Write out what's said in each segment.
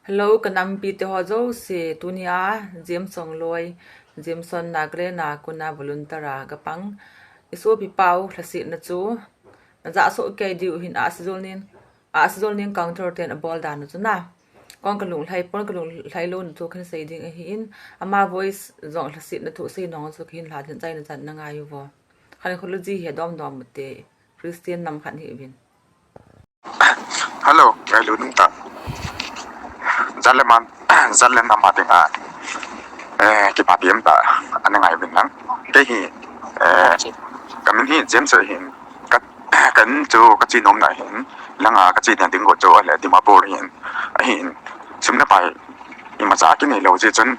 Hello, kanam pi te ho zo se tunia jem song loi jem son na gre na kuna voluntara gapang iso pi pau hlasi na chu na za so ke diu hin asizol nin counter ten abol dan chu na kong kalung lai pon kalung lai lo na chu khan sei ding a hin ama voice zong hlasi na thu sei nong chu khin la thin chai na chan na nga yu vo khan khology he dom dom te Christian nam khan hi bin Hello, ngai lu nung ta. Zaleman, zalen nama denga. Ki papiem ta, ane ngai bin nang. Ke hi, kamin hi James hin. Kan chu ka chi nom na hin. Langa ka chi dan ding go chu ale di ma por hin. Hin, sum na pai. I ma za ki nei lo ji chun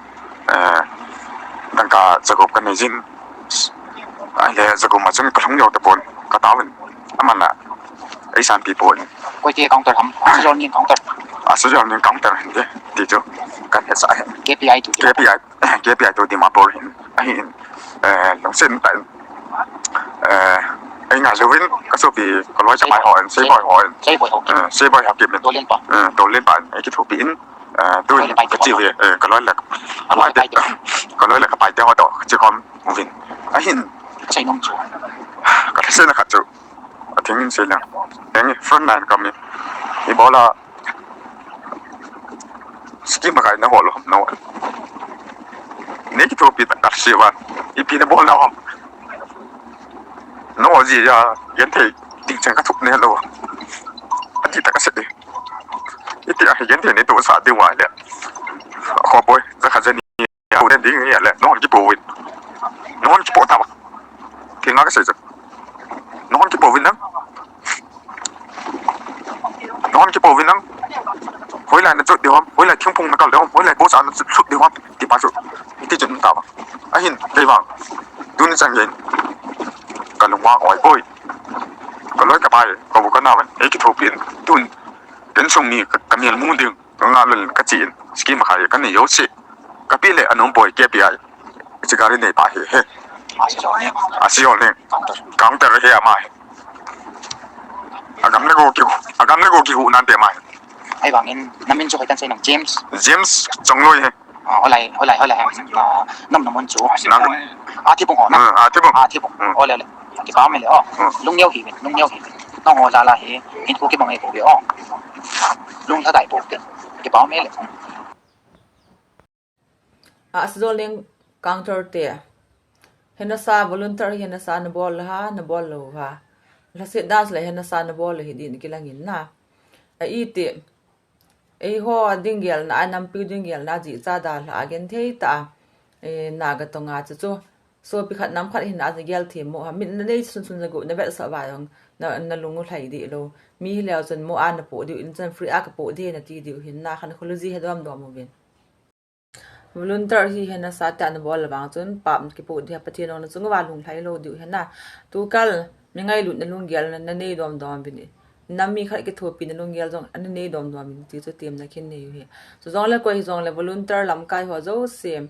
dan ka zagop ka nei jin. Ale zagop ma chun ka thong yo ta pon ka tawin. Amana. Ai san pi pon. Quay kia counter hầm, Asizol nhiên counter. Asizol nhiên counter hindi, dito kan hết sai. KPI tu. KPI tu di mapol hin, ahin, long sen tại, anh ngài Lewin, các số bị có nói trong bài hỏi, xây bồi học kịp đồ lên bản, cái thủ biến, tôi cái chiều về, có nói là cái bài tiêu họ đỏ, chỉ còn một viên, ahin, xây nông chủ, cái thế là khát chủ. Tiếng xây là tiếng front line cầm đi thì bảo là skim mà cái nó hồ lắm nó nếu cái thôi bị đặt xịu vào ít bị nó bảo là nó gì à hiện thể tình trạng các thuốc này luôn anh chị ta cái gì ít thì hiện thể này tôi xả tiêu ngoài đấy khó bôi ra khả dân đi hầu đến đi nghe là nó cái bộ nó cái bộ tao thì nó cái gì nó cái bộ vinh lắm nó cái bộ vinh lắm với lại nó chút điều không với lại thiên phong nó còn được không với lại bố xã nó chút điều không thì bao nhiêu thì chuyện tao anh nhìn đây vào tôi nên rằng vậy còn lồng hoa ỏi bôi còn nói cả bài còn một cái nào ấy cái thổ biển tôi đến sông mi cái miền muôn đường nó là lần cái chuyện skin mà khai cái này yếu xị cái bi lệ anh ông bồi kia bị ai chỉ cái này bài hết Asizol nhiên counter he mai agam na go ki hu nan te mai ai bằng in namin cho cái xây nông James trong lôi he hồi lại năm năm môn chủ thi bông họ thi bông hồi lại cái báo mày lẽ lung nhau thì nó họ ra là he hình của cái bằng này của cái lung thà đại bộ cái báo mày lẽ Asizol nin counter te henasa volunteer henasa na bol lo ha la se dance la henasa na bol hi din kilangin na ite ho dingel na anam pi dingel na ji cha da la again thei ta na ga tonga chu so pi khat nam khat hin a gel them mo ha min nei sun sun go na vel sa ba yong na lungu thai di lo mi leo chen mo an po di in chen free a ka po di na ti di hin na khan khology hedam dom mo bin volunteer hi hena sa ta na bol bang chun pam ki pu dia pathian on chung wa lung thlai lo du hena tu kal mi ngai lut na lung gel na nei dom dom bi ni nami khat ki thopi na lung gel jong an nei dom dom bi ti chu tem na khin nei hi so jong le ko hi jong le volunteer lam kai ho zo sem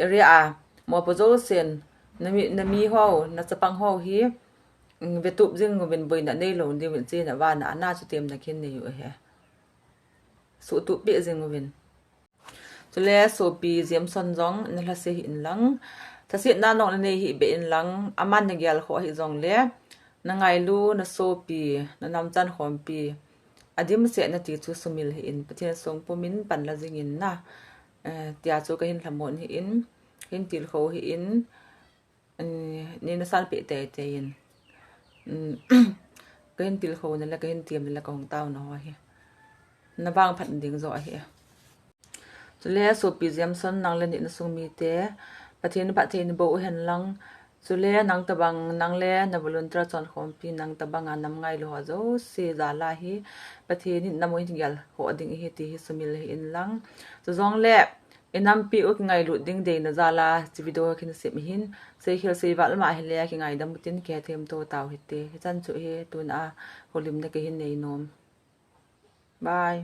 area a mo po zo sen nami ho na chapang ho hi ve tup jing bin boi na nei lo di bin che na wa na na chu tem na khin nei hi su tu pe jing bin so le so pi jem son jong na la se hin lang ta se na no ne hi be in lang aman ne gyal kho hi jong le na ngai lu na so pi na nam chan khom pi adim se na ti chu sumil hi in pathian song pumin pan la jing in na tia chu ka hin hlamon hi in hin til kho hi in ni na sal pe te in ka hin til kho na la ka hin tiam la ka hong taw na ho hi na bang phat ding zo hi Sule so pi Jameson nang len in sung mi te pathin bo hen lang sule nang tabang nang le na volunteer chon khom pi nang tabang anam ngai lo zo se za la hi pathin namoi tingel ho ding hi ti hi sumil hi in lang so jong le enam pi ok ngai lu ding de na za la chi video khin se mi hin se khel se wal ma hi le ki ngai dam tin ke them to taw hi te chan chu he tun a holim na ke hin nei nom bye